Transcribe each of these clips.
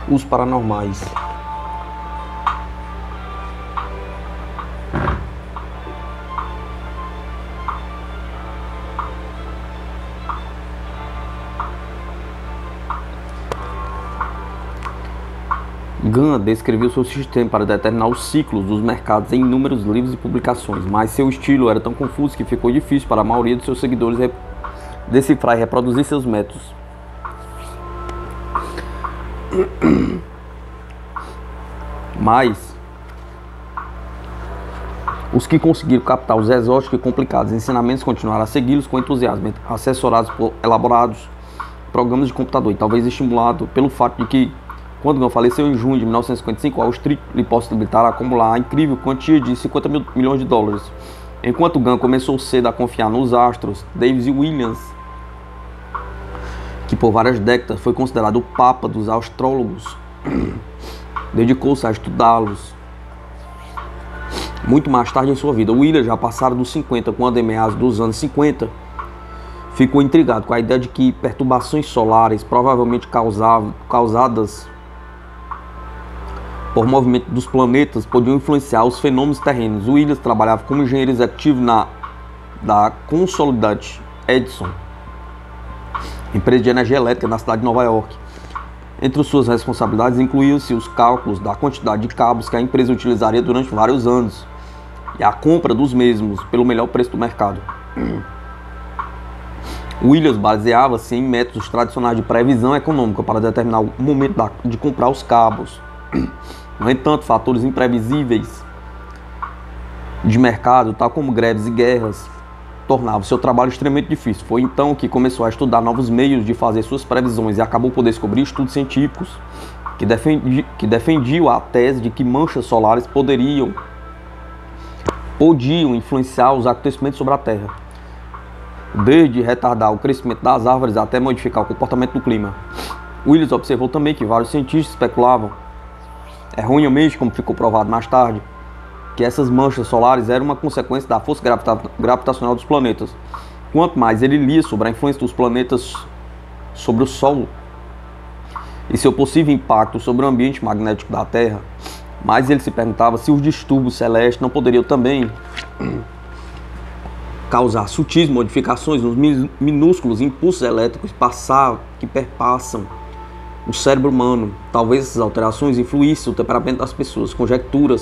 Os paranormais. Gunn descreveu seu sistema para determinar os ciclos dos mercados em inúmeros livros e publicações, mas seu estilo era tão confuso que ficou difícil para a maioria de seus seguidores decifrar e reproduzir seus métodos. Mas os que conseguiram captar os exóticos e complicados ensinamentos continuaram a segui-los com entusiasmo, assessorados por elaborados programas de computador e talvez estimulado pelo fato de que, quando Gunn faleceu em junho de 1955, Wall Street lhe possibilitaram acumular a incrível quantia de 50 milhões de dólares. Enquanto Gunn começou cedo a confiar nos astros, Davis Williams, que por várias décadas foi considerado o papa dos astrólogos, dedicou-se a estudá-los. Muito mais tarde em sua vida, Williams, já passado dos 50, quando em meados dos anos 50, ficou intrigado com a ideia de que perturbações solares, provavelmente causadas por movimento dos planetas, podiam influenciar os fenômenos terrenos. Williams trabalhava como engenheiro executivo da Consolidated Edison, empresa de energia elétrica na cidade de Nova York. Entre suas responsabilidades incluíam-se os cálculos da quantidade de cabos que a empresa utilizaria durante vários anos e a compra dos mesmos pelo melhor preço do mercado. Williams baseava-se em métodos tradicionais de previsão econômica para determinar o momento de comprar os cabos. No entanto, fatores imprevisíveis de mercado, tal como greves e guerras, tornavam seu trabalho extremamente difícil. Foi então que começou a estudar novos meios de fazer suas previsões e acabou por descobrir estudos científicos que defendiam a tese de que manchas solares podiam influenciar os acontecimentos sobre a Terra, desde retardar o crescimento das árvores até modificar o comportamento do clima. Williams observou também que vários cientistas especulavam, erroneamente, como ficou provado mais tarde, que essas manchas solares eram uma consequência da força gravitacional dos planetas. Quanto mais ele lia sobre a influência dos planetas sobre o Sol e seu possível impacto sobre o ambiente magnético da Terra, mais ele se perguntava se os distúrbios celestes não poderiam também causar sutis modificações nos minúsculos impulsos elétricos que perpassam o cérebro humano. Talvez essas alterações influíssem o temperamento das pessoas. Conjecturou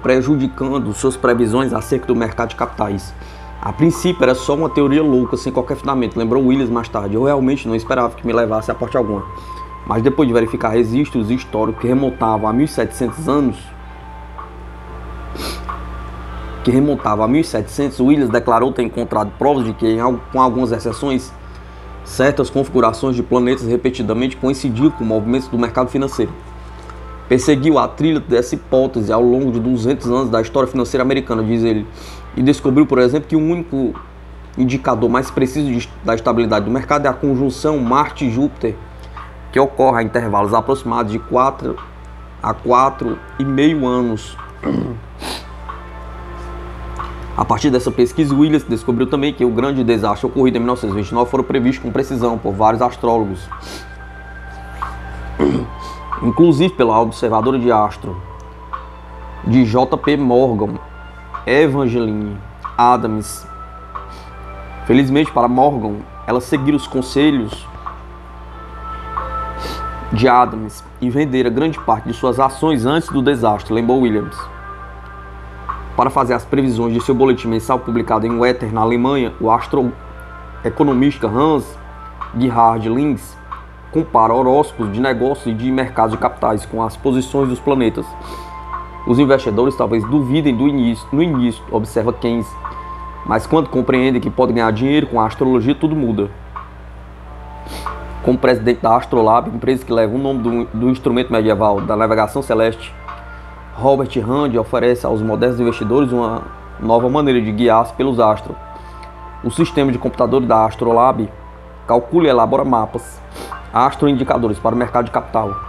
prejudicando suas previsões acerca do mercado de capitais. A princípio era só uma teoria louca, sem qualquer fundamento, lembrou Williams mais tarde. Eu realmente não esperava que me levasse a parte alguma. Mas depois de verificar registros históricos que remontavam a 1700 anos, Williams declarou ter encontrado provas de que, com algumas exceções, certas configurações de planetas repetidamente coincidiam com movimentos do mercado financeiro. Perseguiu a trilha dessa hipótese ao longo de 200 anos da história financeira americana, diz ele, e descobriu, por exemplo, que o único indicador mais preciso da estabilidade do mercado é a conjunção Marte-Júpiter, que ocorre a intervalos aproximados de 4 a 4,5 anos. A partir dessa pesquisa, Williams descobriu também que o grande desastre ocorrido em 1929 foi previsto com precisão por vários astrólogos, inclusive pela observadora de astro de J.P. Morgan, Evangeline Adams. Felizmente para Morgan, ela seguiu os conselhos de Adams e vendera grande parte de suas ações antes do desastre, lembrou Williams. Para fazer as previsões de seu boletim mensal publicado em Wetter, na Alemanha, o astroeconomista Hans Gerhard Linz compara horóscopos de negócios e de mercados de capitais com as posições dos planetas. Os investidores talvez duvidem no início, observa Keynes, mas quando compreendem que podem ganhar dinheiro com a astrologia, tudo muda. Como presidente da Astrolab, empresa que leva o nome do instrumento medieval da navegação celeste, Robert Rand oferece aos modernos investidores uma nova maneira de guiar-se pelos astros. O sistema de computadores da Astrolabe calcula e elabora mapas, astroindicadores para o mercado de capital.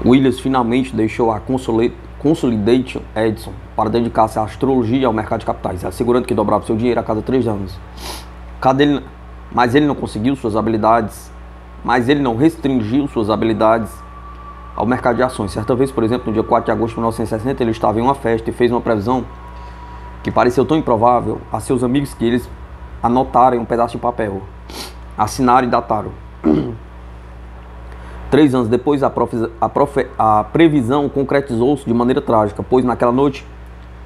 Williams finalmente deixou a Consolidation Edison para dedicar-se à astrologia e ao mercado de capitais, assegurando que dobrava seu dinheiro a cada 3 anos. Mas ele não conseguiu suas habilidades, mas ele não restringiu suas habilidades ao mercado de ações. Certa vez, por exemplo, no dia 4 de agosto de 1960, ele estava em uma festa e fez uma previsão que pareceu tão improvável a seus amigos que eles anotaram em um pedaço de papel, assinaram e dataram. 3 anos depois, a previsão concretizou-se de maneira trágica, pois naquela noite,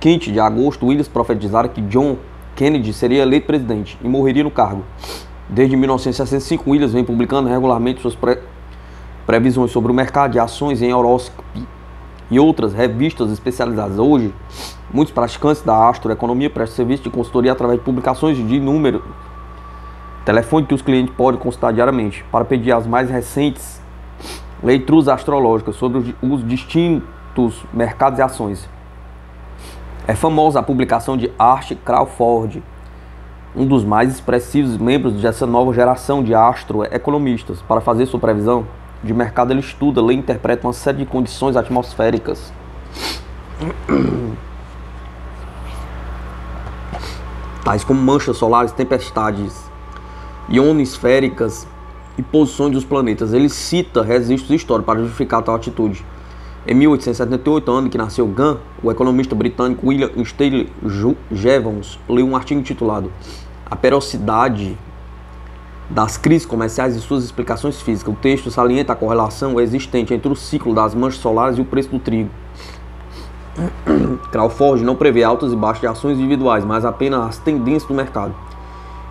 15 de agosto, Williams profetizara que John Kennedy seria eleito presidente e morreria no cargo. Desde 1965, Williams vem publicando regularmente suas previsões sobre o mercado de ações em Horoscope e outras revistas especializadas. Hoje, muitos praticantes da astroeconomia prestam serviço de consultoria através de publicações de número telefone que os clientes podem consultar diariamente para pedir as mais recentes leituras astrológicas sobre os distintos mercados e ações. É famosa a publicação de Art Crawford, um dos mais expressivos membros dessa nova geração de astroeconomistas. Para fazer sua previsão de mercado, ele estuda, lê e interpreta uma série de condições atmosféricas, tais como manchas solares, tempestades ionosféricas e posições dos planetas. Ele cita registros históricos para justificar tal atitude. Em 1878, ano que nasceu Gunn, o economista britânico William Stanley Jevons leu um artigo intitulado A Periodicidade das Crises Comerciais e Suas Explicações Físicas. O texto salienta a correlação existente entre o ciclo das manchas solares e o preço do trigo. Crawford não prevê altas e baixas de ações individuais, mas apenas as tendências do mercado,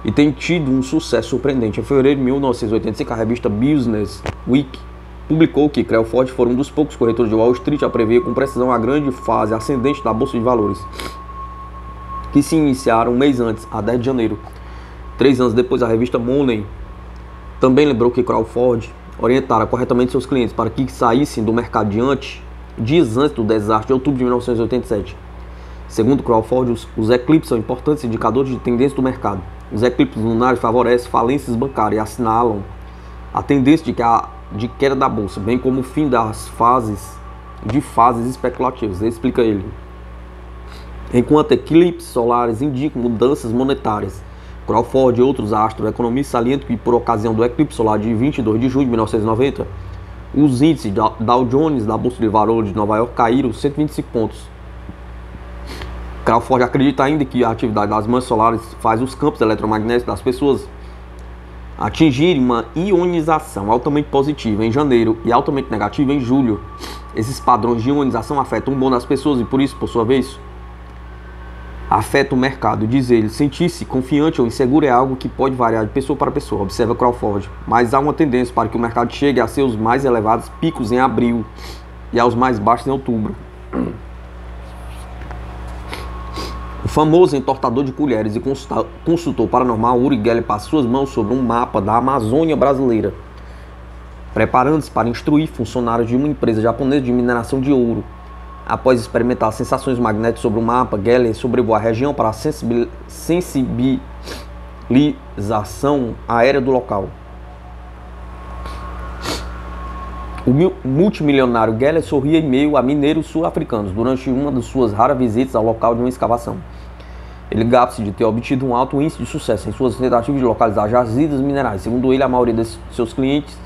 e tem tido um sucesso surpreendente. Em fevereiro de 1985, a revista Business Week publicou que Crawford foi um dos poucos corretores de Wall Street a prever com precisão a grande fase ascendente da Bolsa de Valores, que se iniciaram um mês antes, a 10 de janeiro. 3 anos depois, a revista Money também lembrou que Crawford orientara corretamente seus clientes para que saíssem do mercado dias antes do desastre de outubro de 1987. Segundo Crawford, os eclipses são importantes indicadores de tendência do mercado. Os eclipses lunares favorecem falências bancárias e assinalam a tendência de queda da bolsa, bem como o fim das fases especulativas, explica ele. Enquanto eclipses solares indicam mudanças monetárias, Crawford e outros astroeconomistas salientam que, por ocasião do eclipse solar de 22 de junho de 1990, os índices Dow Jones da Bolsa de Valores de Nova York caíram 125 pontos. Crawford acredita ainda que a atividade das manchas solares faz os campos eletromagnéticos das pessoas atingirem uma ionização altamente positiva em janeiro e altamente negativa em julho. Esses padrões de ionização afetam o humor das pessoas e, por isso, por sua vez, afeta o mercado. Diz ele, sentir-se confiante ou inseguro é algo que pode variar de pessoa para pessoa, observa Crawford, mas há uma tendência para que o mercado chegue a seus mais elevados picos em abril e aos mais baixos em outubro. O famoso entortador de colheres e consultor paranormal Uri Geller passa suas mãos sobre um mapa da Amazônia brasileira, preparando-se para instruir funcionários de uma empresa japonesa de mineração de ouro. Após experimentar sensações magnéticas sobre o mapa, Geller sobrevoou a região para a sensibilização aérea do local. O multimilionário Geller sorria em meio a mineiros sul-africanos durante uma de suas raras visitas ao local de uma escavação. Ele gaba-se de ter obtido um alto índice de sucesso em suas tentativas de localizar jazidas minerais. Segundo ele, a maioria de seus clientes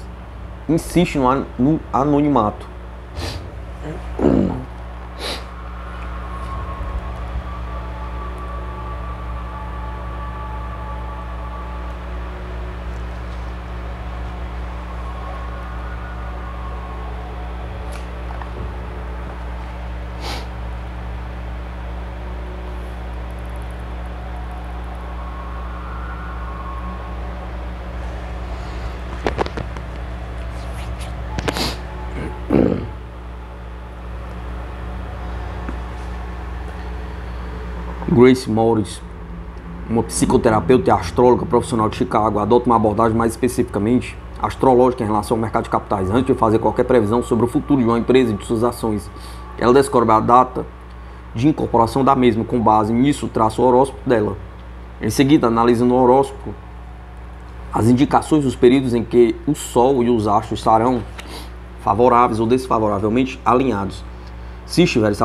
insiste no anonimato. Grace Morris, uma psicoterapeuta e astróloga profissional de Chicago, adota uma abordagem mais especificamente astrológica em relação ao mercado de capitais. Antes de fazer qualquer previsão sobre o futuro de uma empresa e de suas ações, ela descobre a data de incorporação da mesma, com base nisso traça o horóscopo dela. Em seguida, analisa no horóscopo as indicações dos períodos em que o Sol e os astros estarão favoráveis ou desfavoravelmente alinhados. Se estiverem se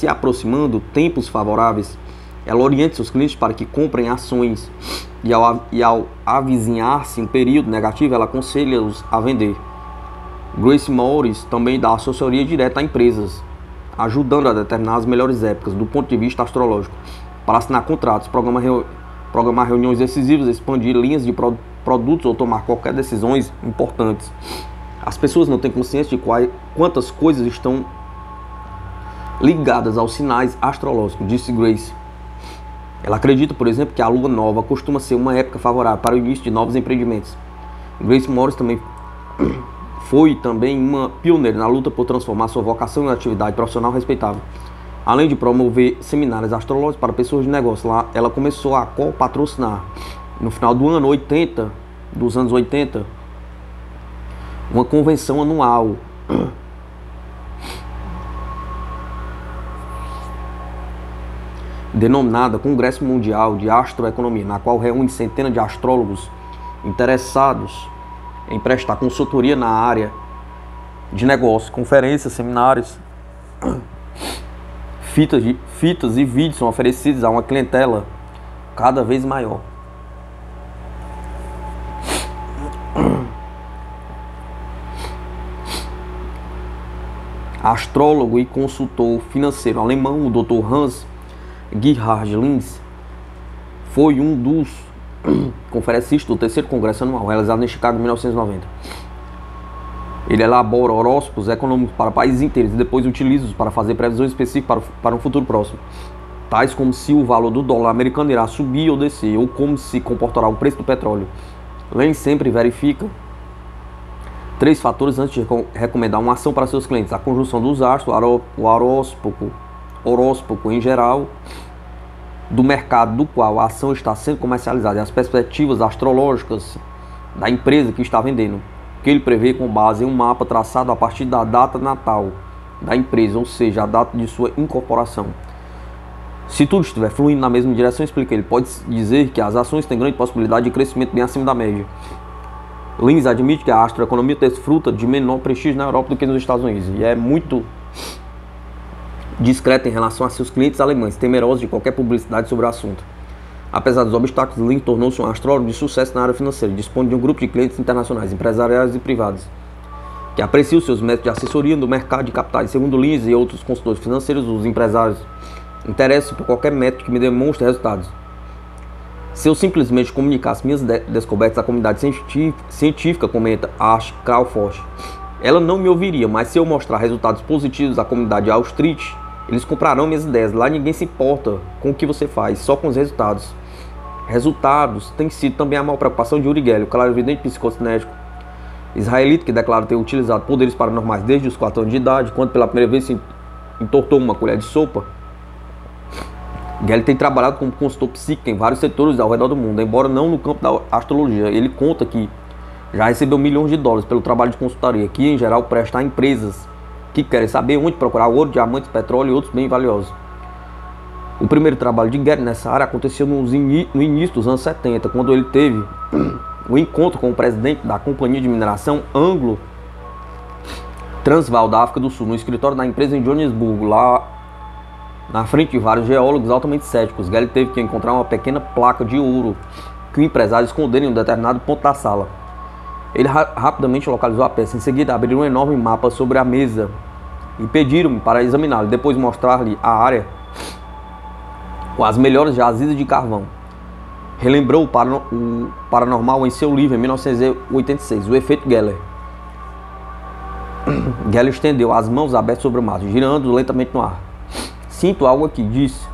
aproximando tempos favoráveis, ela orienta seus clientes para que comprem ações e ao avizinhar-se um período negativo, ela aconselha-os a vender. Grace Morris também dá assessoria direta a empresas, ajudando a determinar as melhores épocas do ponto de vista astrológico para assinar contratos, programar reuniões decisivas, expandir linhas de produtos ou tomar qualquer decisões importantes. As pessoas não têm consciência de quantas coisas estão ligadas aos sinais astrológicos, disse Grace. Ela acredita, por exemplo, que a lua nova costuma ser uma época favorável para o início de novos empreendimentos. Grace Morris foi também uma pioneira na luta por transformar sua vocação em uma atividade profissional respeitável. Além de promover seminários astrológicos para pessoas de negócio, lá ela começou a patrocinar no final dos anos 80, uma convenção anual denominada Congresso Mundial de Astroeconomia, na qual reúne centenas de astrólogos interessados em prestar consultoria na área de negócios, conferências, seminários. Fitas e vídeos são oferecidos a uma clientela cada vez maior. Astrólogo e consultor financeiro alemão, o Dr. Hans-Gerhard Linz, foi um dos conferencistas do terceiro congresso anual, realizado em Chicago em 1990. Ele elabora horóscopos econômicos para países inteiros e depois utiliza-os para fazer previsões específicas para um futuro próximo, tais como se o valor do dólar americano irá subir ou descer, ou como se comportará o preço do petróleo. Linz sempre verifica 3 fatores antes de recomendar uma ação para seus clientes: a conjunção dos astros, o horóscopo em geral do mercado do qual a ação está sendo comercializada e as perspectivas astrológicas da empresa que está vendendo, que ele prevê com base em um mapa traçado a partir da data natal da empresa, ou seja, a data de sua incorporação. Se tudo estiver fluindo na mesma direção, explica ele, pode dizer que as ações têm grande possibilidade de crescimento bem acima da média. Linz admite que a astroeconomia desfruta de menor prestígio na Europa do que nos Estados Unidos e é muito discreta em relação a seus clientes alemães, temerosos de qualquer publicidade sobre o assunto. Apesar dos obstáculos, Linz tornou-se um astrólogo de sucesso na área financeira, dispõe de um grupo de clientes internacionais, empresariais e privados, que apreciam seus métodos de assessoria no mercado de capitais. Segundo Linz e outros consultores financeiros, os empresários interessam por qualquer método que me demonstre resultados. Se eu simplesmente comunicasse minhas descobertas à comunidade científica, comenta Ash Crawford, ela não me ouviria, mas se eu mostrar resultados positivos à comunidade Wall Street, eles comprarão minhas ideias. Lá ninguém se importa com o que você faz, só com os resultados. Resultados tem sido também a maior preocupação de Uri Geller, o clarividente psicocinético israelita que declara ter utilizado poderes paranormais desde os 4 anos de idade, quando pela primeira vez se entortou uma colher de sopa. Geller tem trabalhado como consultor psíquico em vários setores ao redor do mundo, embora não no campo da astrologia. Ele conta que já recebeu $milhões pelo trabalho de consultoria, que em geral presta a empresas que querem saber onde procurar ouro, diamantes, petróleo e outros bens valiosos. O primeiro trabalho de Geller nessa área aconteceu no início dos anos 70, quando ele teve um encontro com o presidente da companhia de mineração Anglo Transvaal da África do Sul, no escritório da empresa em Joanesburgo, lá na frente de vários geólogos altamente céticos. Geller teve que encontrar uma pequena placa de ouro que o empresário escondeu em um determinado ponto da sala. Ele rapidamente localizou a peça. Em seguida, abriram um enorme mapa sobre a mesa e pediram-me para examiná-lo, depois mostrar-lhe a área com as melhores jazidas de carvão. Relembrou o paranormal em seu livro em 1986, O Efeito Geller. Geller estendeu as mãos abertas sobre o mar, girando lentamente no ar. Sinto algo aqui, disse,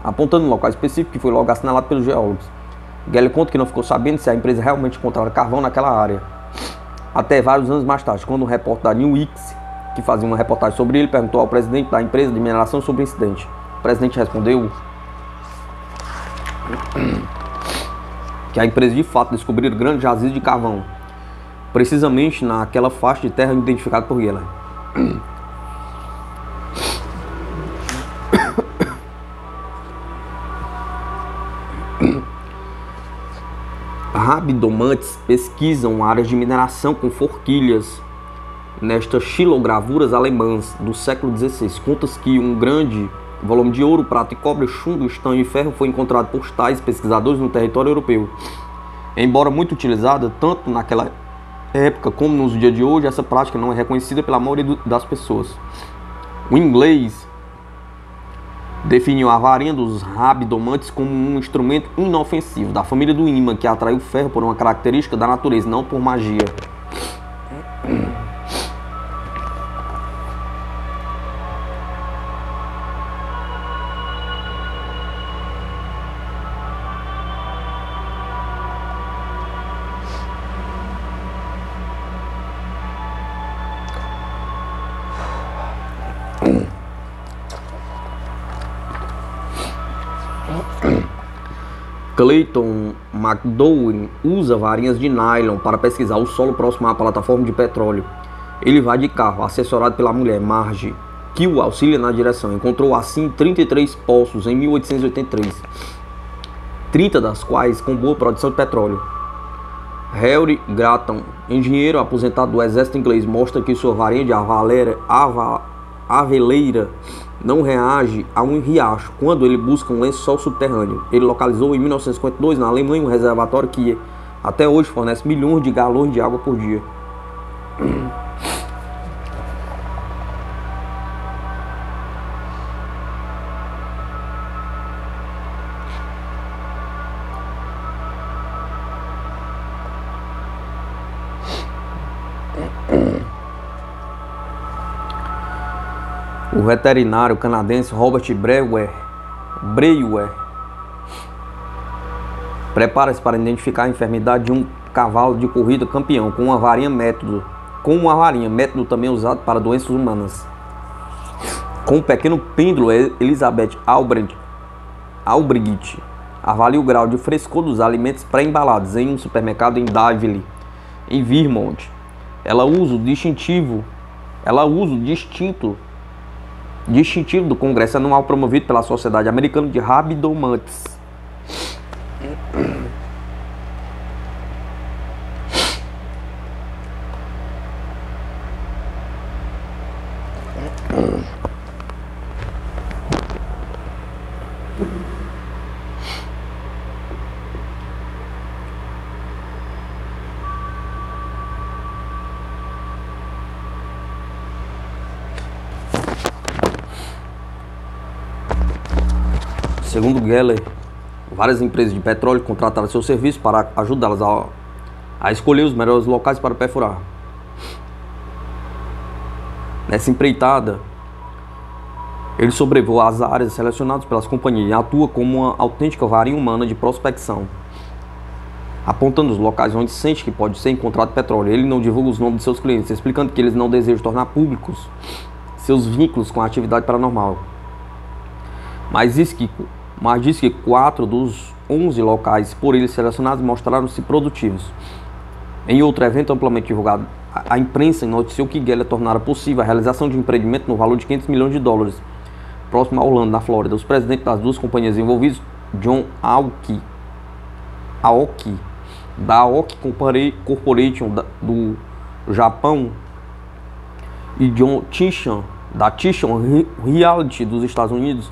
apontando um local específico que foi logo assinalado pelos geólogos. Geller conta que não ficou sabendo se a empresa realmente encontrara carvão naquela área, até vários anos mais tarde, quando um repórter da Newsweek que fazia uma reportagem sobre ele, perguntou ao presidente da empresa de mineração sobre o incidente. O presidente respondeu que a empresa de fato descobriu grandes jazidos de carvão, precisamente naquela faixa de terra identificada por Geller. Rabidomantes pesquisam áreas de mineração com forquilhas nestas xilogravuras alemãs do século XVI. Conta-se que um grande volume de ouro, prata e cobre, chumbo, estanho e ferro foi encontrado por tais pesquisadores no território europeu. Embora muito utilizada tanto naquela época como nos dias de hoje, essa prática não é reconhecida pela maioria das pessoas. O inglês definiu a varinha dos rabidomantes como um instrumento inofensivo da família do ímã que atraiu o ferro por uma característica da natureza, não por magia. Clayton McDowell usa varinhas de nylon para pesquisar o solo próximo à plataforma de petróleo. Ele vai de carro, assessorado pela mulher Marge, que o auxilia na direção. Encontrou assim 33 poços em 1883, 30 das quais com boa produção de petróleo. Harry Grattan, engenheiro aposentado do exército inglês, mostra que sua varinha de aveleira não reage a um riacho quando ele busca um lençol subterrâneo. Ele localizou em 1952 na Alemanha um reservatório que até hoje fornece milhões de galões de água por dia. O veterinário canadense Robert Brewer prepara-se para identificar a enfermidade de um cavalo de corrida campeão com uma varinha método, também usado para doenças humanas. Com um pequeno pêndulo, Elizabeth Albrecht avalia o grau de frescor dos alimentos pré-embalados em um supermercado em Davie, em Vermont. Ela usa o distintivo do Congresso Anual promovido pela Sociedade Americana de Rabidomantes. Segundo Geller, várias empresas de petróleo contrataram seu serviço para ajudá-las a escolher os melhores locais para perfurar. Nessa empreitada, ele sobrevoa as áreas selecionadas pelas companhias e atua como uma autêntica varinha humana de prospecção, apontando os locais onde sente que pode ser encontrado petróleo. Ele não divulga os nomes de seus clientes, explicando que eles não desejam tornar públicos seus vínculos com a atividade paranormal. Mas diz que 4 dos 11 locais por ele selecionados mostraram-se produtivos. Em outro evento amplamente divulgado, a imprensa noticiou que Geller tornara possível a realização de um empreendimento no valor de 500 milhões de dólares, próximo a Orlando, na Flórida. Os presidentes das duas companhias envolvidas, John Aoki, da Aoki Corporation do Japão, e John Tishan, da Tishan Realty dos Estados Unidos,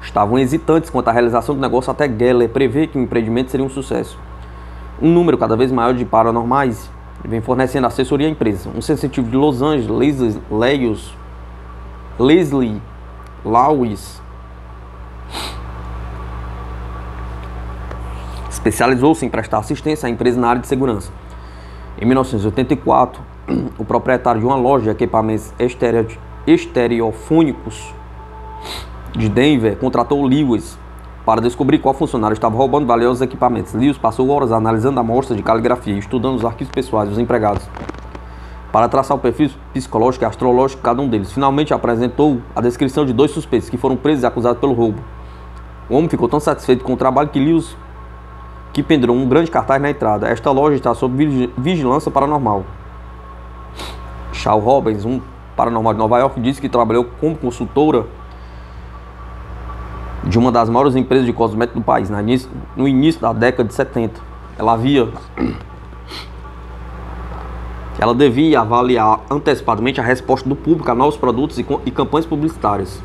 estavam hesitantes quanto à realização do negócio até Geller prever que o empreendimento seria um sucesso. Um número cada vez maior de paranormais vem fornecendo assessoria à empresa. Um sensitivo de Los Angeles, Leslie Lawis, especializou-se em prestar assistência à empresa na área de segurança. Em 1984, o proprietário de uma loja de equipamentos estereofônicos de Denver contratou Lewis para descobrir qual funcionário estava roubando valiosos equipamentos. Lewis passou horas analisando amostras de caligrafia e estudando os arquivos pessoais dos empregados. para traçar o perfil psicológico e astrológico de cada um deles. Finalmente apresentou a descrição de 2 suspeitos que foram presos e acusados pelo roubo. O homem ficou tão satisfeito com o trabalho que pendurou um grande cartaz na entrada: esta loja está sob vigilância paranormal. Shaw Robbins, um paranormal de Nova York, disse que trabalhou como consultora de uma das maiores empresas de cosméticos do país no início da década de 70. Ela devia avaliar antecipadamente a resposta do público a novos produtos e campanhas publicitárias.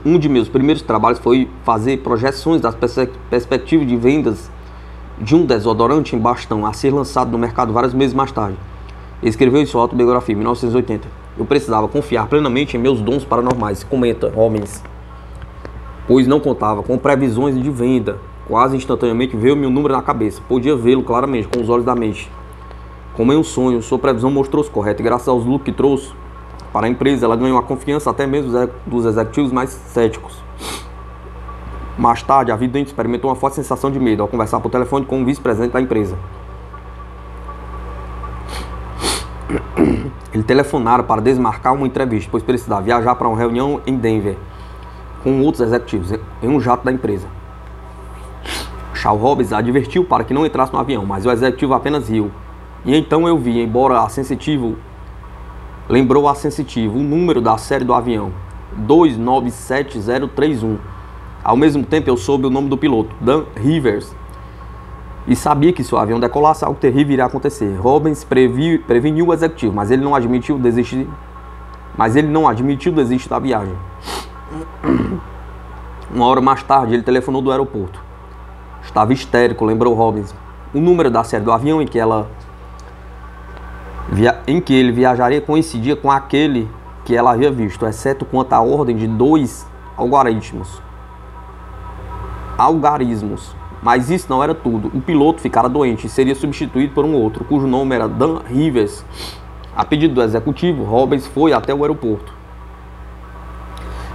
Um de meus primeiros trabalhos foi fazer projeções das perspectivas de vendas de um desodorante em bastão a ser lançado no mercado vários meses mais tarde. Ele escreveu em sua autobiografia, em 1980. Eu precisava confiar plenamente em meus dons paranormais, comenta Robbins, pois não contava com previsões de venda. Quase instantaneamente veio-me um número na cabeça. Podia vê-lo claramente com os olhos da mente. Como em um sonho, sua previsão mostrou-se correta e graças aos lucros que trouxe para a empresa, ela ganhou a confiança até mesmo dos executivos mais céticos. Mais tarde, a vidente experimentou uma forte sensação de medo ao conversar por telefone com o vice-presidente da empresa. Ele telefonara para desmarcar uma entrevista, pois precisava viajar para uma reunião em Denver com outros executivos em um jato da empresa. Shaw Robbins advertiu para que não entrasse no avião, mas o executivo apenas riu. E então eu vi, embora lembrou a sensitivo o número da série do avião, 297031. Ao mesmo tempo eu soube o nome do piloto, Dan Rivers, e sabia que se o avião decolasse, algo terrível iria acontecer. Robbins preveniu o executivo, mas ele não admitiu desistir da viagem. Uma hora mais tarde, ele telefonou do aeroporto. Estava histérico, lembrou Robbins. O número da série do avião em que ele viajaria coincidia com aquele que ela havia visto, exceto quanto à ordem de 2 algarismos. Mas isso não era tudo. O piloto ficara doente e seria substituído por um outro, cujo nome era Dan Rivers. A pedido do executivo, Robbins foi até o aeroporto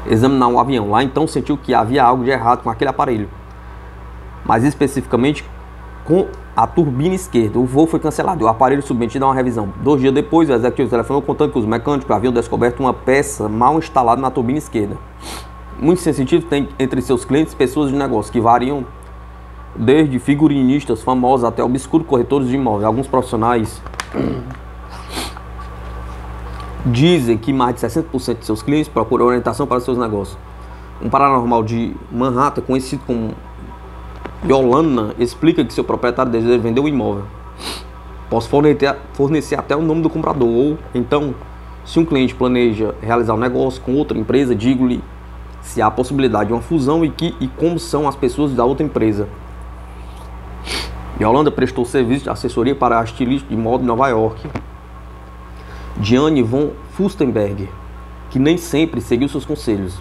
examinar o avião. Lá então sentiu que havia algo de errado com aquele aparelho, mais especificamente com a turbina esquerda. O voo foi cancelado e o aparelho submetido a uma revisão. 2 dias depois, o executivo telefonou contando que os mecânicos haviam descoberto uma peça mal instalada na turbina esquerda. Muito sensitivo, tem entre seus clientes pessoas de negócio que variam desde figurinistas famosos até obscuros corretores de imóveis. Alguns profissionais dizem que mais de 60% de seus clientes procuram orientação para seus negócios. Um paranormal de Manhattan, conhecido como Yolanda, explica que seu proprietário deseja vender um imóvel. Posso fornecer até o nome do comprador, ou então, se um cliente planeja realizar um negócio com outra empresa, digo-lhe se há a possibilidade de uma fusão e como são as pessoas da outra empresa. Yolanda prestou serviço de assessoria para a estilista de moda de Nova York, Diane von Furstenberg, que nem sempre seguiu seus conselhos.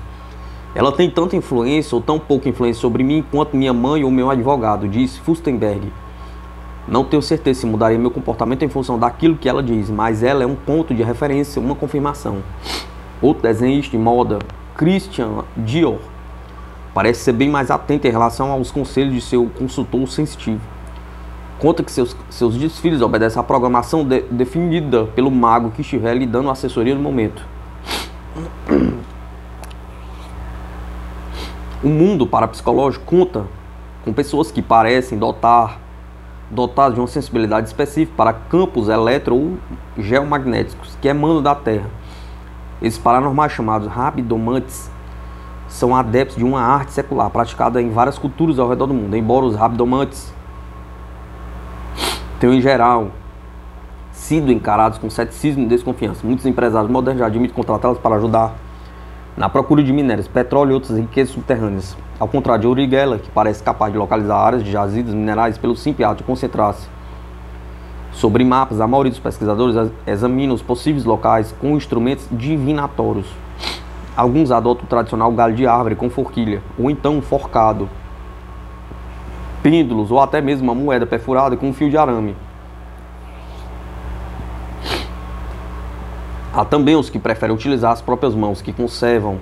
Ela tem tanta influência ou tão pouca influência sobre mim quanto minha mãe ou meu advogado, disse Furstenberg. Não tenho certeza se mudaria meu comportamento em função daquilo que ela diz, mas ela é um ponto de referência, uma confirmação. Outro desenhista de moda, Christian Dior, parece ser bem mais atento em relação aos conselhos de seu consultor sensitivo. Conta que seus desfiles obedecem à programação definida pelo mago que estiver lhe dando assessoria no momento. O mundo parapsicológico conta com pessoas que parecem dotadas de uma sensibilidade específica para campos eletro ou geomagnéticos que emanam da Terra. Esses paranormais, chamados rabdomantes, são adeptos de uma arte secular praticada em várias culturas ao redor do mundo. Embora os rabdomantes tenham, em geral, sido encarados com ceticismo e desconfiança, muitos empresários modernos já admitem contratá-los para ajudar na procura de minérios, petróleo e outras riquezas subterrâneas. Ao contrário de Uri Geller, que parece capaz de localizar áreas de jazidas minerais pelo simples ato de concentrar-se sobre mapas, a maioria dos pesquisadores examina os possíveis locais com instrumentos divinatórios. Alguns adotam o tradicional galho de árvore com forquilha, ou então um forcado, pêndulos ou até mesmo uma moeda perfurada com um fio de arame. Há também os que preferem utilizar as próprias mãos, que conservam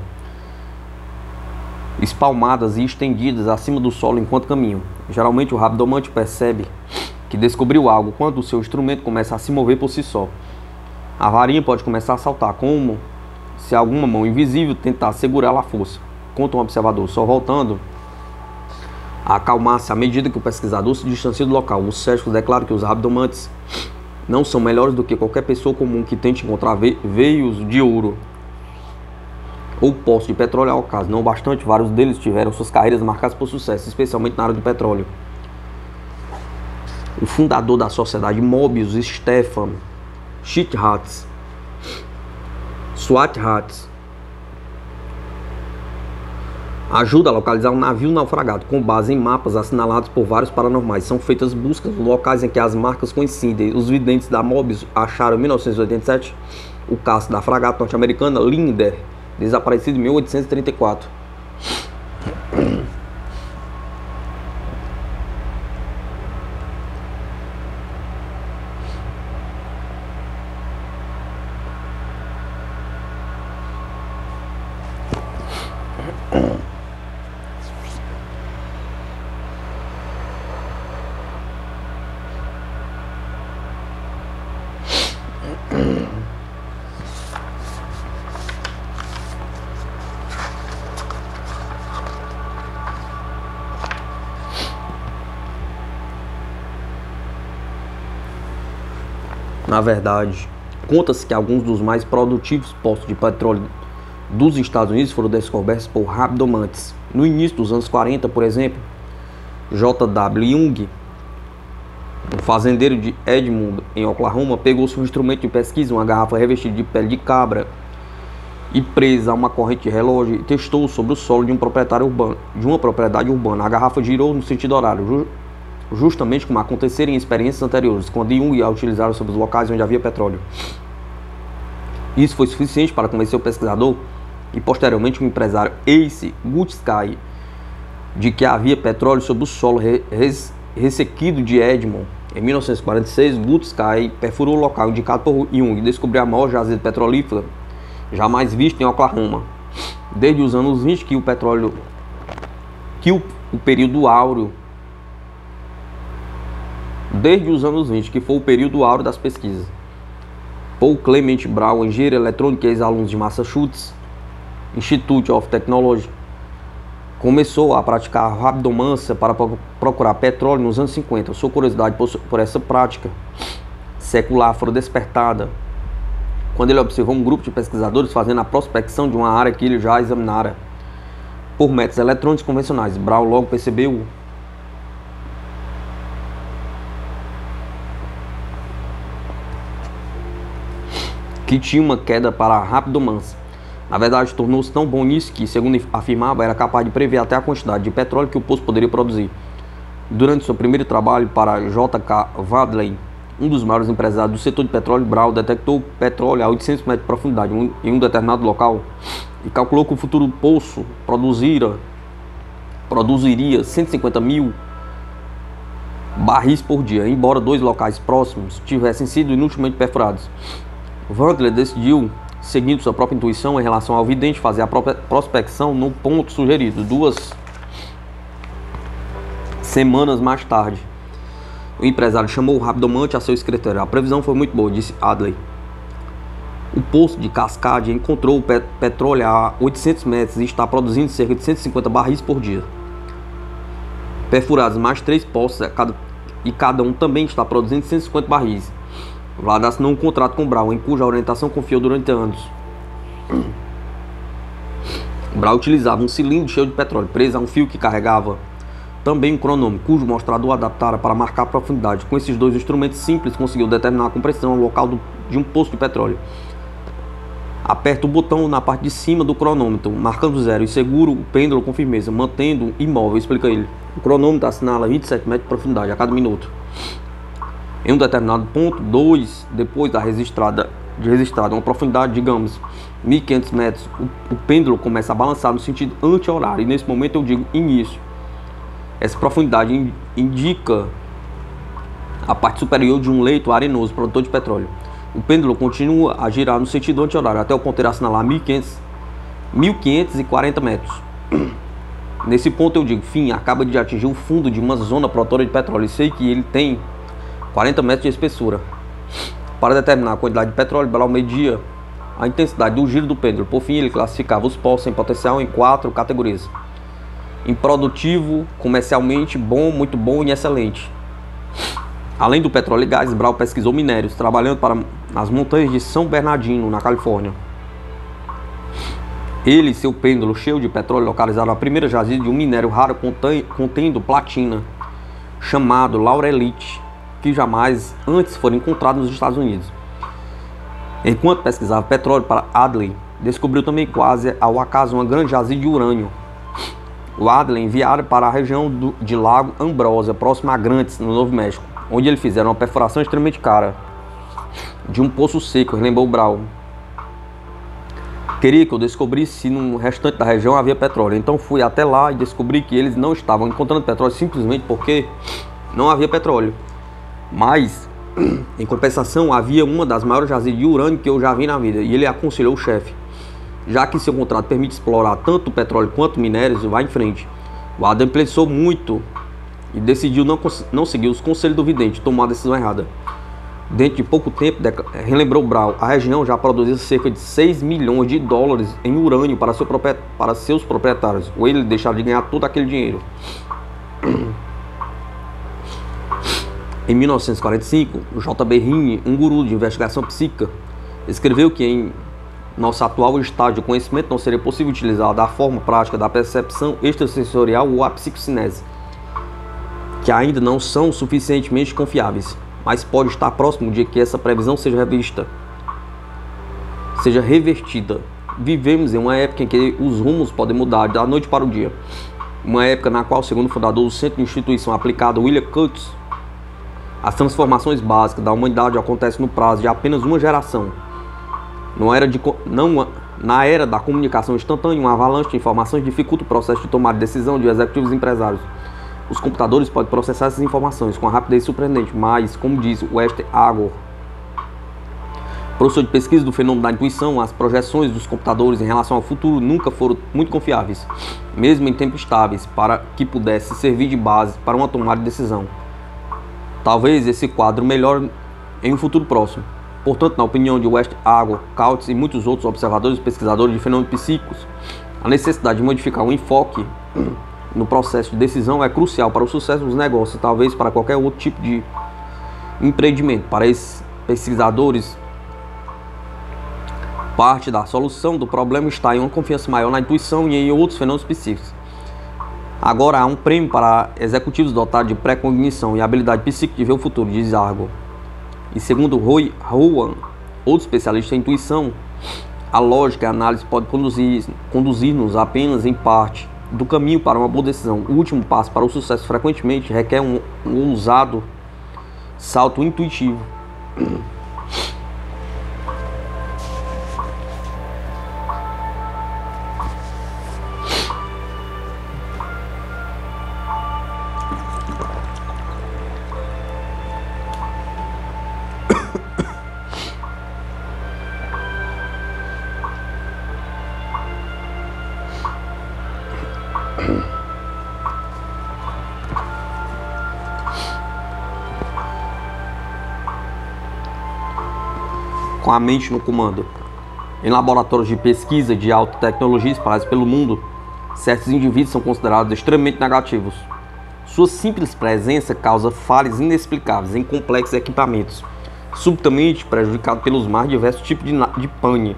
espalmadas e estendidas acima do solo enquanto caminham. Geralmente o rabdomante percebe que descobriu algo quando o seu instrumento começa a se mover por si só. A varinha pode começar a saltar, como se alguma mão invisível tentasse segurá-la à força. Conta um observador, só voltando a acalmar-se à medida que o pesquisador se distancia do local. Os céticos declaram que os rabdomantes não são melhores do que qualquer pessoa comum que tente encontrar veios de ouro ou poços de petróleo ao acaso. Não obstante, vários deles tiveram suas carreiras marcadas por sucesso, especialmente na área do petróleo. O fundador da sociedade Mobius, Stefan Schwartz, ajuda a localizar um navio naufragado, com base em mapas assinalados por vários paranormais. São feitas buscas nos locais em que as marcas coincidem. Os videntes da Mobius acharam em 1987 o casco da fragata norte-americana Linder, desaparecido em 1834. Na verdade, conta-se que alguns dos mais produtivos poços de petróleo dos Estados Unidos foram descobertos por rabdomantes. No início dos anos 40, por exemplo, J.W. Young, um fazendeiro de Edmond, em Oklahoma, pegou seu instrumento de pesquisa, uma garrafa revestida de pele de cabra e presa a uma corrente de relógio, e testou sobre o solo de uma propriedade urbana. A garrafa girou no sentido horário, justamente como aconteceram em experiências anteriores, quando Jung a utilizaram sobre os locais onde havia petróleo. Isso foi suficiente para convencer o pesquisador e posteriormente o empresário Ace Gutsky de que havia petróleo sobre o solo ressequido de Edmond. Em 1946, Gutsky perfurou o local indicado por Jung e descobriu a maior jazida petrolífera jamais vista em Oklahoma. Desde os anos 20 que foi o período áureo das pesquisas. Paul Clement Brown, engenheiro eletrônico e ex-aluno de Massachusetts Institute of Technology, começou a praticar rabdomancia para procurar petróleo nos anos 50. Sua curiosidade por essa prática secular foi despertada quando ele observou um grupo de pesquisadores fazendo a prospecção de uma área que ele já examinara por métodos eletrônicos convencionais. Brown logo percebeu que tinha uma queda para a rabdomancia. Na verdade, tornou-se tão bom nisso que, segundo afirmava, era capaz de prever até a quantidade de petróleo que o poço poderia produzir. Durante seu primeiro trabalho para J.K. Wadley, um dos maiores empresários do setor de petróleo, Brown detectou petróleo a 800 metros de profundidade em um determinado local e calculou que o futuro poço produziria 150 mil barris por dia, embora dois locais próximos tivessem sido inutilmente perfurados. Wadley decidiu, seguindo sua própria intuição em relação ao vidente, fazer a própria prospecção no ponto sugerido. 2 semanas mais tarde, o empresário chamou o rabdomante a seu escritório. A previsão foi muito boa, disse Adley. O poço de Cascade encontrou petróleo a 800 metros e está produzindo cerca de 150 barris por dia. Perfurados mais 3 poços e cada um também está produzindo 150 barris. Vlad assinou um contrato com Brown, em cuja orientação confiou durante anos. Brown utilizava um cilindro cheio de petróleo, preso a um fio que carregava também um cronômetro, cujo mostrador adaptara para marcar a profundidade. Com esses dois instrumentos simples, conseguiu determinar com precisão o local de um poço de petróleo. Aperta o botão na parte de cima do cronômetro, marcando 0, e segura o pêndulo com firmeza, mantendo imóvel, explica ele. O cronômetro assinala 27 metros de profundidade a cada minuto. Em um determinado ponto, depois de registrada uma profundidade, digamos, 1.500 metros, o pêndulo começa a balançar no sentido anti-horário, e nesse momento eu digo início. Essa profundidade indica a parte superior de um leito arenoso produtor de petróleo. O pêndulo continua a girar no sentido anti-horário até o ponteiro assinalar 1.540 metros. Nesse ponto eu digo, fim, acaba de atingir o fundo de uma zona produtora de petróleo. E sei que ele tem 40 metros de espessura. Para determinar a quantidade de petróleo, Brau media a intensidade do giro do pêndulo. Por fim, ele classificava os poços em potencial em 4 categorias: improdutivo, comercialmente bom, muito bom e excelente. Além do petróleo e gás, Brau pesquisou minérios, trabalhando nas montanhas de São Bernardino, na Califórnia. Ele e seu pêndulo cheio de petróleo localizaram a primeira jazida de um minério raro contendo platina, chamado laurelite, que jamais antes foram encontrados nos Estados Unidos. Enquanto pesquisava petróleo para Adley, descobriu também quase ao acaso uma grande jazida de urânio. O Adley enviaram para a região de Lago Ambrosia, próximo a Grantes, no Novo México, onde eles fizeram uma perfuração extremamente cara de um poço seco, relembrou Brau. Queria que eu descobrisse se no restante da região havia petróleo, então fui até lá e descobri que eles não estavam encontrando petróleo simplesmente porque não havia petróleo. Mas, em compensação, havia uma das maiores jazidas de urânio que eu já vi na vida, e ele aconselhou o chefe: já que seu contrato permite explorar tanto petróleo quanto minérios, vá em frente. O Adam pensou muito e decidiu não seguir os conselhos do vidente, tomou a decisão errada. Dentro de pouco tempo, relembrou Brau, a região já produzia cerca de 6 milhões de dólares em urânio para seus proprietários, ou ele deixaram de ganhar todo aquele dinheiro. Em 1945, J.B. Rinne, um guru de investigação psíquica, escreveu que em nosso atual estágio de conhecimento não seria possível utilizar a forma prática da percepção extrasensorial ou a psicocinese, que ainda não são suficientemente confiáveis, mas pode estar próximo de que essa previsão seja revertida. Vivemos em uma época em que os rumos podem mudar da noite para o dia, uma época na qual, segundo o fundador do Centro de Instituição Aplicada, William Coates, as transformações básicas da humanidade acontecem no prazo de apenas uma geração. Na era da comunicação instantânea, uma avalanche de informações dificulta o processo de tomar decisão de executivos e empresários. Os computadores podem processar essas informações com uma rapidez surpreendente, mas, como diz West Agor, professor de pesquisa do fenômeno da intuição, as projeções dos computadores em relação ao futuro nunca foram muito confiáveis, mesmo em tempos estáveis, para que pudesse servir de base para uma tomada de decisão. Talvez esse quadro melhore em um futuro próximo. Portanto, na opinião de West Agor, Coates e muitos outros observadores e pesquisadores de fenômenos psíquicos, a necessidade de modificar o enfoque no processo de decisão é crucial para o sucesso dos negócios e talvez para qualquer outro tipo de empreendimento. Para esses pesquisadores, parte da solução do problema está em uma confiança maior na intuição e em outros fenômenos psíquicos. Agora há um prêmio para executivos dotados de pré-cognição e habilidade psíquica de ver o futuro, diz Argo. E segundo Roy Howan, outro especialista em intuição, a lógica e a análise podem conduzir-nos apenas em parte do caminho para uma boa decisão. O último passo para o sucesso frequentemente requer um ousado salto intuitivo. Com a mente no comando. Em laboratórios de pesquisa de alta tecnologia espalhados pelo mundo, certos indivíduos são considerados extremamente negativos. Sua simples presença causa falhas inexplicáveis em complexos equipamentos, subitamente prejudicado pelos mais diversos tipos de pane.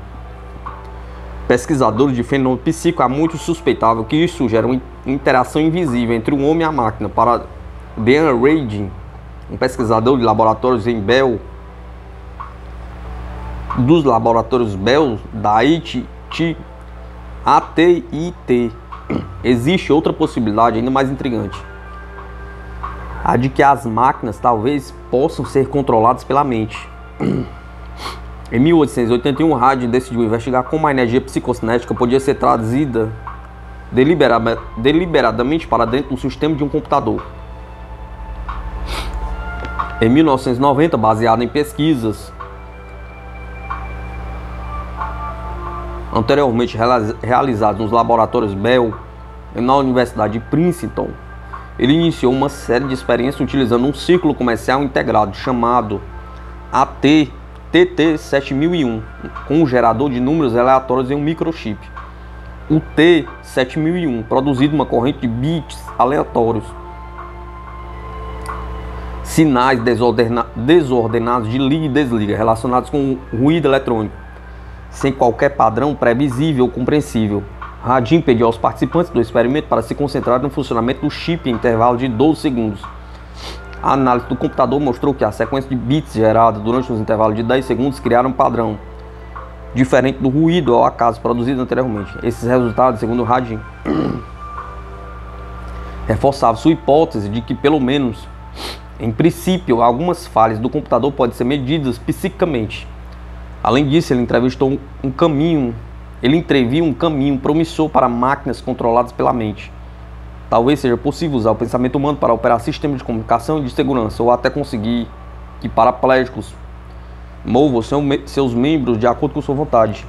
Pesquisadores de fenômeno psíquico há muito suspeitável que isso gera uma interação invisível entre o homem e a máquina. Para Dan Radin, um pesquisador de laboratórios em Bell, dos laboratórios Bell da AT&T, existe outra possibilidade ainda mais intrigante: a de que as máquinas talvez possam ser controladas pela mente. Em 1881, Radin decidiu investigar como a energia psicocinética podia ser traduzida deliberadamente para dentro do sistema de um computador. Em 1990, baseado em pesquisas anteriormente realizados nos laboratórios Bell na Universidade de Princeton, Ele iniciou uma série de experiências utilizando um círculo comercial integrado chamado TT7001, com um gerador de números aleatórios em um microchip. O T7001 produzido uma corrente de bits aleatórios, sinais desordenados de liga e desliga relacionados com ruído eletrônico, sem qualquer padrão previsível ou compreensível. Radin pediu aos participantes do experimento para se concentrar no funcionamento do chip em intervalo de 12 segundos. A análise do computador mostrou que a sequência de bits gerada durante os intervalos de 10 segundos criaram um padrão diferente do ruído ao acaso produzido anteriormente. Esses resultados, segundo Radin, reforçavam sua hipótese de que, pelo menos em princípio, algumas falhas do computador podem ser medidas psiquicamente. Além disso, ele entreviu um caminho promissor para máquinas controladas pela mente. Talvez seja possível usar o pensamento humano para operar sistemas de comunicação e de segurança, ou até conseguir que paraplégicos movam seus membros de acordo com sua vontade.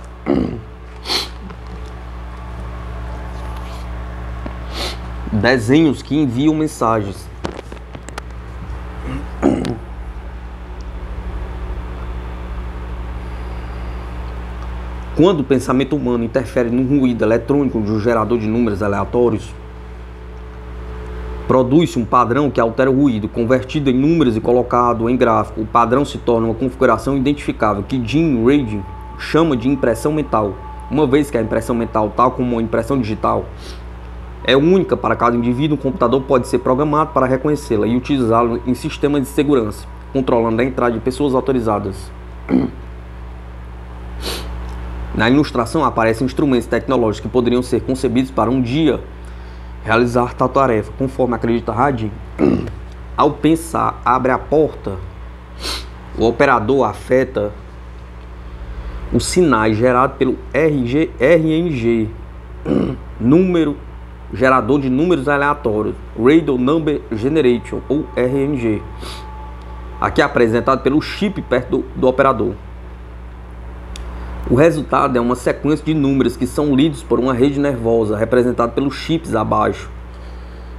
Desenhos que enviam mensagens. Quando o pensamento humano interfere no ruído eletrônico de um gerador de números aleatórios, produz-se um padrão que altera o ruído, convertido em números e colocado em gráfico. O padrão se torna uma configuração identificável, que Jim Reid chama de impressão mental, uma vez que a impressão mental, tal como a impressão digital, é única para cada indivíduo. O computador pode ser programado para reconhecê-la e utilizá-la em sistemas de segurança, controlando a entrada de pessoas autorizadas. Na ilustração aparecem instrumentos tecnológicos que poderiam ser concebidos para um dia realizar tal tarefa. Conforme acredita Radin, ao pensar abre a porta, o operador afeta os sinais gerados pelo RNG, gerador de números aleatórios, Random Number Generation, ou RNG, aqui apresentado pelo chip perto do operador. O resultado é uma sequência de números que são lidos por uma rede nervosa, representada pelos chips abaixo.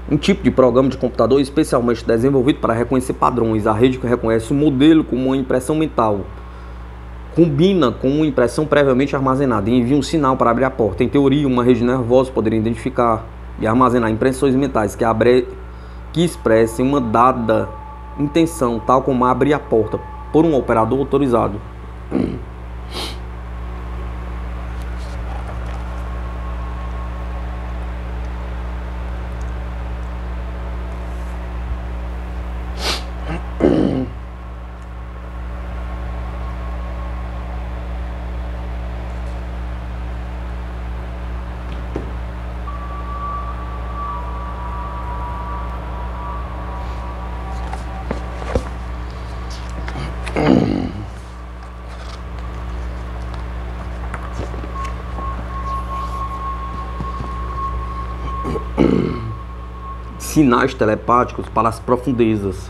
Um tipo de programa de computador especialmente desenvolvido para reconhecer padrões. A rede que reconhece o modelo como uma impressão mental combina com uma impressão previamente armazenada e envia um sinal para abrir a porta. Em teoria, uma rede nervosa poderia identificar e armazenar impressões mentais que expressem uma dada intenção, tal como abrir a porta, por um operador autorizado. Sinais telepáticos para as profundezas.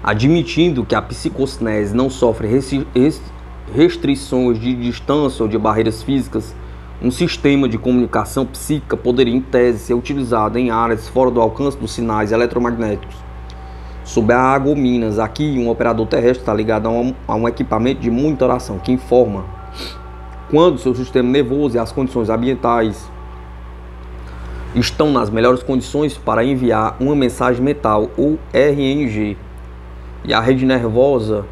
Admitindo que a psicocinese não sofre restrições de distância ou de barreiras físicas, um sistema de comunicação psíquica poderia, em tese, ser utilizado em áreas fora do alcance dos sinais eletromagnéticos. Sob a água ou minas, aqui um operador terrestre está ligado a um equipamento de monitoração que informa quando seu sistema nervoso e as condições ambientais estão nas melhores condições para enviar uma mensagem mental, ou RNG, e a rede nervosa,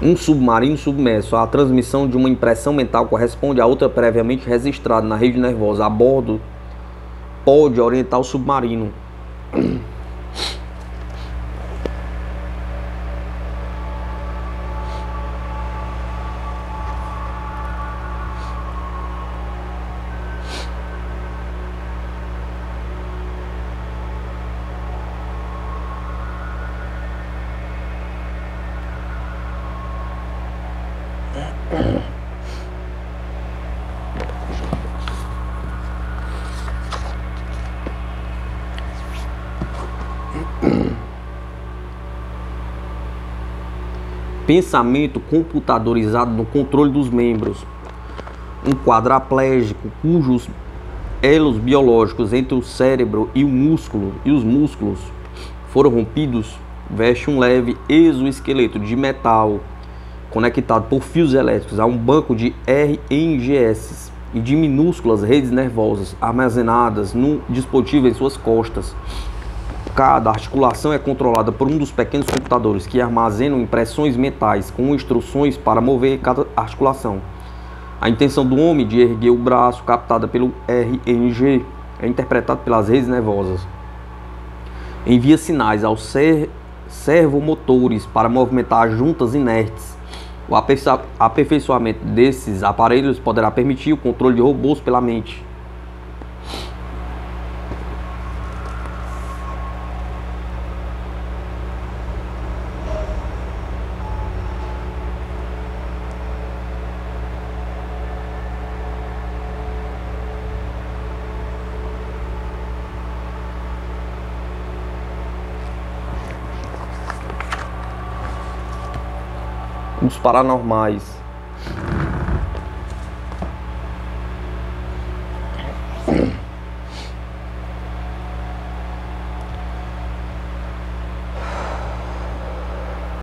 um submarino submerso. A transmissão de uma impressão mental corresponde a outra previamente registrada na rede nervosa a bordo, pode orientar o submarino. Pensamento computadorizado no controle dos membros. Um quadraplégico cujos elos biológicos entre o cérebro e o músculo e os músculos foram rompidos, veste um leve exoesqueleto de metal conectado por fios elétricos a um banco de RNGS e de minúsculas redes nervosas armazenadas no dispositivo em suas costas. Cada articulação é controlada por um dos pequenos computadores que armazenam impressões mentais com instruções para mover cada articulação. A intenção do homem de erguer o braço, captada pelo RNG, é interpretada pelas redes nervosas. Envia sinais aos servomotores para movimentar juntas inertes. O aperfeiçoamento desses aparelhos poderá permitir o controle de robôs pela mente. Os paranormais.